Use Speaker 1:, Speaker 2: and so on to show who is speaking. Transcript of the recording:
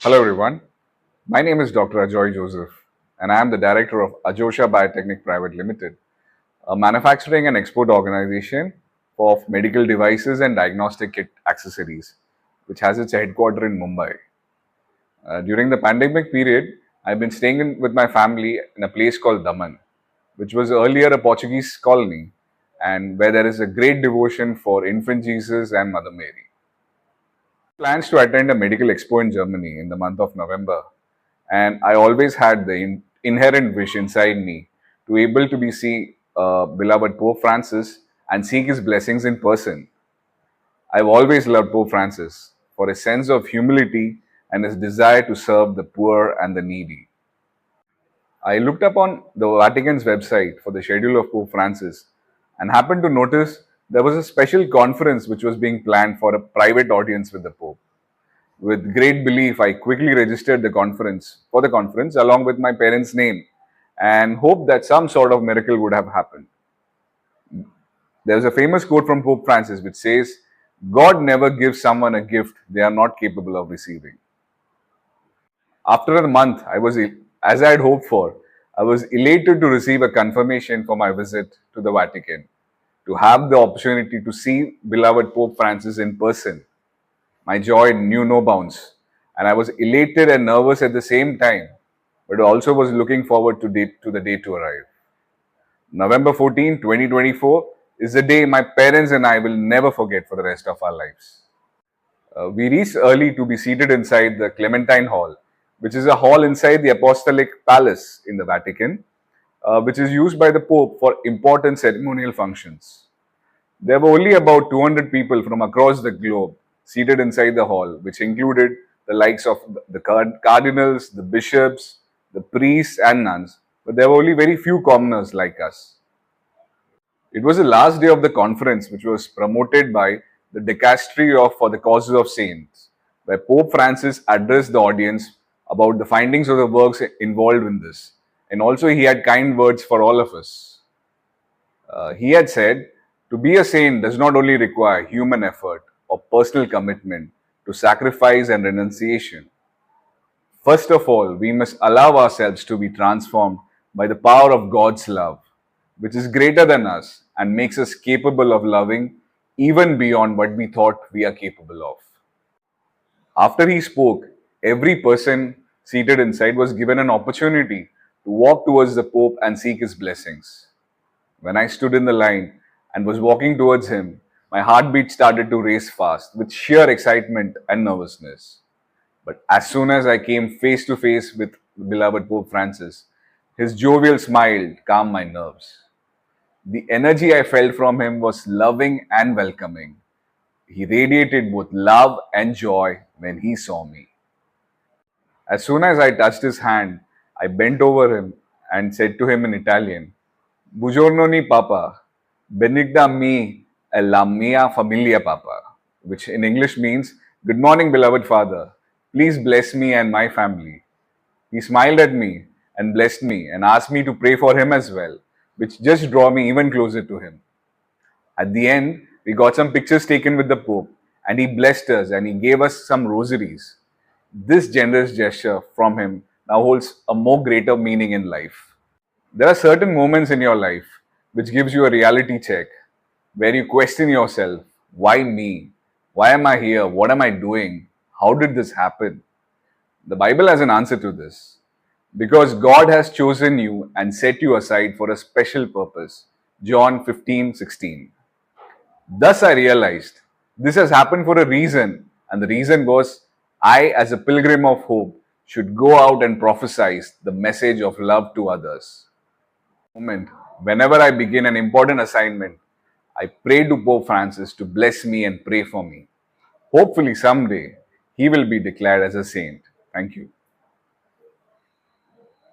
Speaker 1: Hello everyone, my name is Dr. Ajoy Joseph and I am the director of Ajosha Biotechnic Private Limited, a manufacturing and export organization of medical devices and diagnostic kit accessories, which has its headquarters in Mumbai. During the pandemic period, I've been staying with my family in a place called Daman, which was earlier a Portuguese colony and where there is a great devotion for infant Jesus and Mother Mary. Plans to attend a medical expo in Germany in the month of November, and I always had the inherent wish inside me to able to be see beloved Pope Francis and seek his blessings in person. I've always loved Pope Francis for his sense of humility and his desire to serve the poor and the needy. I looked up on the Vatican's website for the schedule of Pope Francis and happened to notice there was a special conference which was being planned for a private audience with the Pope. With great belief, I quickly registered the conference along with my parents' name and hoped that some sort of miracle would have happened. There's a famous quote from Pope Francis which says, God never gives someone a gift they are not capable of receiving. After a month, as I had hoped for, I was elated to receive a confirmation for my visit to the Vatican, to have the opportunity to see beloved Pope Francis in person. My joy knew no bounds, and I was elated and nervous at the same time, but also was looking forward to the day to arrive. November 14, 2024 is the day my parents and I will never forget for the rest of our lives. We reached early to be seated inside the Clementine Hall, which is a hall inside the Apostolic Palace in the Vatican, which is used by the Pope for important ceremonial functions. There were only about 200 people from across the globe seated inside the hall, which included the likes of the cardinals, the bishops, the priests, and nuns, but there were only very few commoners like us. It was the last day of the conference, which was promoted by the Dicastery for the Causes of Saints, where Pope Francis addressed the audience about the findings of the works involved in this, and also he had kind words for all of us. He had said, to be a saint does not only require human effort or personal commitment to sacrifice and renunciation. First of all, we must allow ourselves to be transformed by the power of God's love, which is greater than us and makes us capable of loving even beyond what we thought we are capable of. After he spoke, every person seated inside was given an opportunity to walk towards the Pope and seek his blessings. When I stood in the line and was walking towards him, my heartbeat started to race fast with sheer excitement and nervousness. But as soon as I came face to face with the beloved Pope Francis, his jovial smile calmed my nerves. The energy I felt from him was loving and welcoming. He radiated both love and joy when he saw me. As soon as I touched his hand, I bent over him and said to him in Italian, Buongiorno ni papa, benigda mi e la mia famiglia papa, which in English means, Good morning, beloved father. Please bless me and my family. He smiled at me and blessed me and asked me to pray for him as well, which just drew me even closer to him. At the end, we got some pictures taken with the Pope and he blessed us and he gave us some rosaries. This generous gesture from him now holds a more greater meaning in life. There are certain moments in your life which gives you a reality check where you question yourself, why me? Why am I here? What am I doing? How did this happen? The Bible has an answer to this. Because God has chosen you and set you aside for a special purpose. John 15:16. Thus I realized this has happened for a reason, and the reason was I, as a pilgrim of hope, should go out and prophesy the message of love to others. Whenever I begin an important assignment, I pray to Pope Francis to bless me and pray for me. Hopefully, someday, he will be declared as a saint. Thank you.